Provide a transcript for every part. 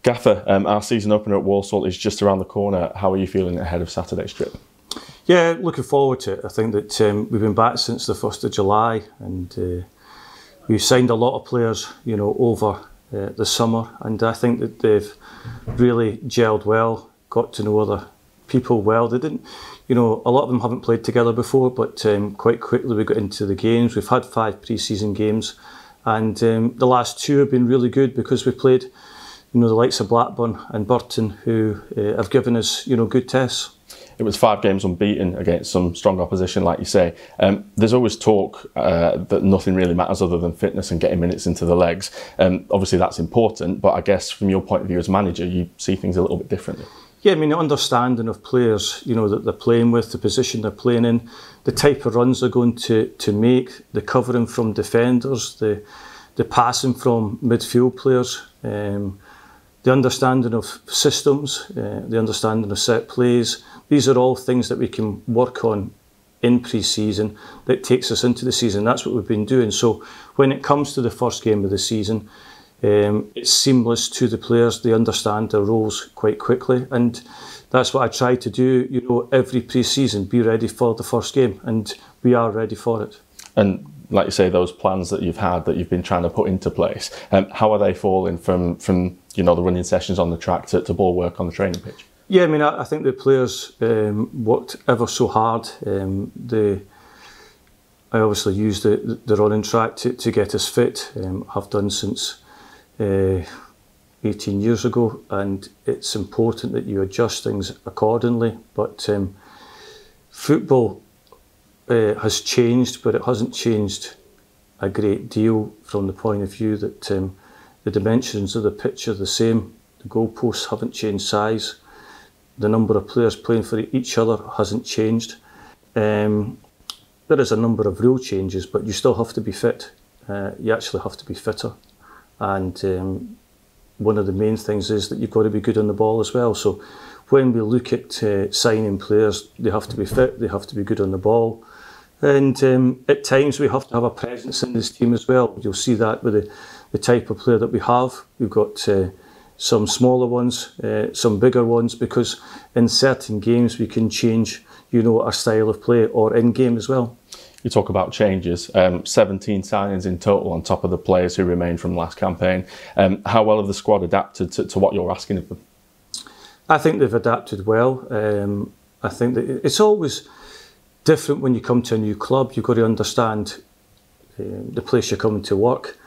Gaffer, our season opener at Walsall is just around the corner. How are you feeling ahead of Saturday's trip? Yeah, looking forward to it. I think that we've been back since the 1st of July and we've signed a lot of players, over the summer, and I think that they've really gelled well, got to know other people well. They didn't, a lot of them haven't played together before, but quite quickly we got into the games. We've had 5 pre-season games, and the last 2 have been really good because we played, the likes of Blackburn and Burton, who have given us, good tests. It was 5 games unbeaten against some strong opposition, like you say. There's always talk that nothing really matters other than fitness and getting minutes into the legs. Obviously that's important, but I guess from your point of view as manager, you see things a little bit differently. Yeah, the understanding of players, that they're playing with, the position they're playing in, the type of runs they're going to make, the covering from defenders, the passing from midfield players, the understanding of systems, the understanding of set plays. These are all things that we can work on in pre-season that takes us into the season. That's what we've been doing. So when it comes to the first game of the season, it's seamless to the players. They understand their roles quite quickly, and that's what I try to do, every pre-season, be ready for the first game, and we are ready for it. And like you say, those plans that you've had, that you've been trying to put into place, how are they falling from the running sessions on the track to ball work on the training pitch? Yeah, I think the players worked ever so hard. I obviously used the running track to get us fit. I've done since 18 years ago, and it's important that you adjust things accordingly. But football has changed, but it hasn't changed a great deal from the point of view that the dimensions of the pitch are the same. The goalposts haven't changed size. The number of players playing for each other hasn't changed. There is a number of rule changes, but you still have to be fit. You actually have to be fitter. And one of the main things is that you've got to be good on the ball as well. So when we look at signing players, they have to be fit, they have to be good on the ball. And at times we have to have a presence in this team as well. You'll see that with the type of player that we have. We've got some smaller ones, some bigger ones, because in certain games we can change, our style of play, or in game as well. You talk about changes, 17 signings in total on top of the players who remained from last campaign. How well have the squad adapted to what you're asking of them? I think they've adapted well. I think that it's always different when you come to a new club. You've got to understand the place you're coming to work.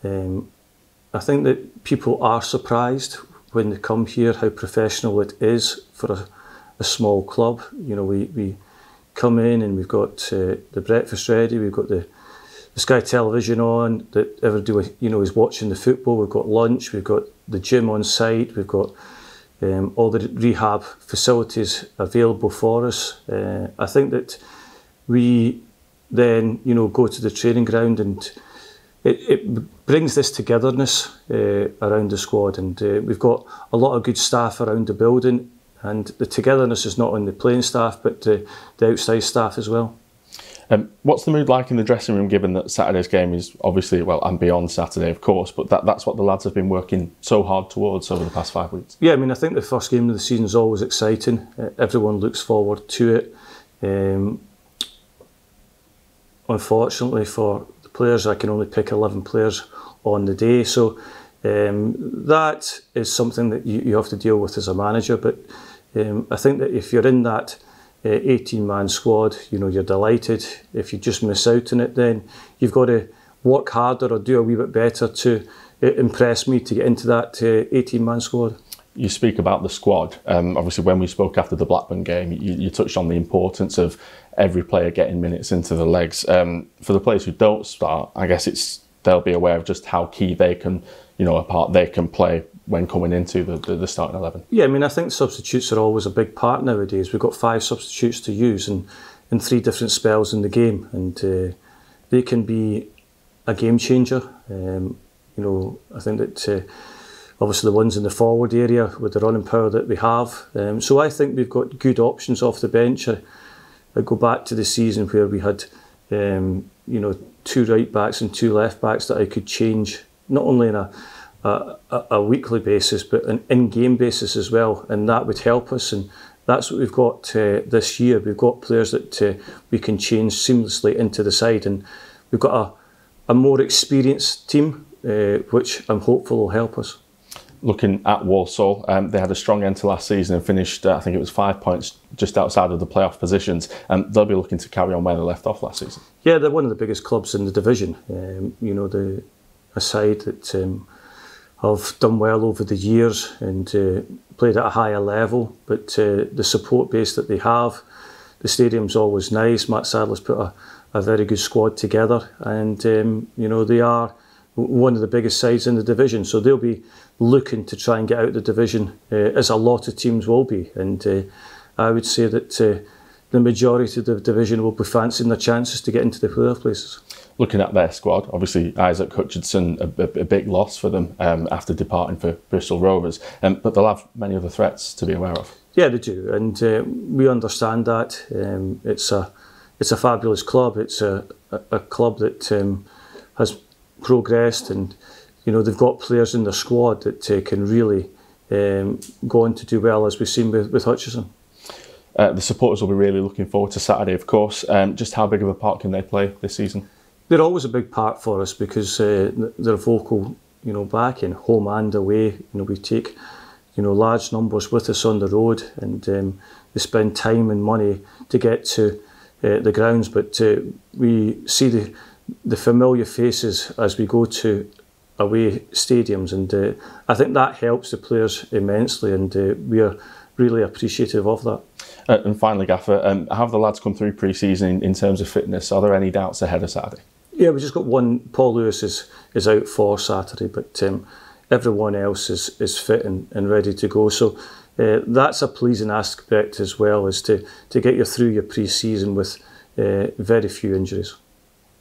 I think that people are surprised when they come here how professional it is for a small club. We come in and we've got the breakfast ready, we've got the Sky Television on, that everybody is watching the football, we've got lunch, we've got the gym on site, we've got all the rehab facilities available for us. I think that we then go to the training ground, and it brings this togetherness around the squad, and we've got a lot of good staff around the building, and the togetherness is not only the playing staff but the outside staff as well. What's the mood like in the dressing room, given that Saturday's game is obviously, and beyond Saturday of course, but that's what the lads have been working so hard towards over the past 5 weeks? Yeah, I think the first game of the season is always exciting. Everyone looks forward to it. Unfortunately for the players, I can only pick 11 players on the day, so that is something that you have to deal with as a manager. But I think that if you're in that 18-man squad, you're delighted. If you just miss out on it, then you've got to work harder or do a wee bit better to impress me to get into that 18-man squad. You speak about the squad. Obviously, when we spoke after the Blackburn game, you touched on the importance of every player getting minutes into the legs. For the players who don't start, I guess they'll be aware of just how key they can, a part they can play when coming into the starting 11. Yeah, I think substitutes are always a big part nowadays. We've got 5 substitutes to use in 3 different spells in the game, and they can be a game changer. I think that obviously the ones in the forward area with the running power that we have. So I think we've got good options off the bench. I go back to the season where we had 2 right backs and 2 left backs that I could change, not only in a a weekly basis, but an in-game basis as well, and that would help us. And that's what we've got this year. We've got players that we can change seamlessly into the side, and we've got a more experienced team, which I'm hopeful will help us. Looking at Walsall, they had a strong end to last season and finished, I think it was 5 points just outside of the playoff positions. They'll be looking to carry on where they left off last season. Yeah, they're one of the biggest clubs in the division. You know, a side that have done well over the years and played at a higher level, but the support base that they have, the stadium's always nice. Matt Sadler's put a very good squad together, and you know, they are one of the biggest sides in the division, so they'll be looking to try and get out of the division, as a lot of teams will be. And I would say that the majority of the division will be fancying their chances to get into the playoff places. Looking at their squad, obviously Isaac Hutchinson, a big loss for them after departing for Bristol Rovers, but they'll have many other threats to be aware of. Yeah, they do, and we understand that. It's a fabulous club. It's a club that has progressed, and you know, they've got players in their squad that can really go on to do well, as we've seen with Hutchinson. The supporters will be really looking forward to Saturday, of course. Just how big of a part can they play this season? They're always a big part for us because they're vocal, you know, backing, home and away. You know, we take, you know, large numbers with us on the road, and they spend time and money to get to the grounds. But we see the familiar faces as we go to away stadiums, and I think that helps the players immensely, and we are really appreciative of that. And finally, Gaffer, how have the lads come through pre-season in terms of fitness? Are there any doubts ahead of Saturday? Yeah, we just got one. Paul Lewis is out for Saturday, but everyone else is fit and ready to go. So that's a pleasing aspect as well, is to get you through your pre-season with very few injuries.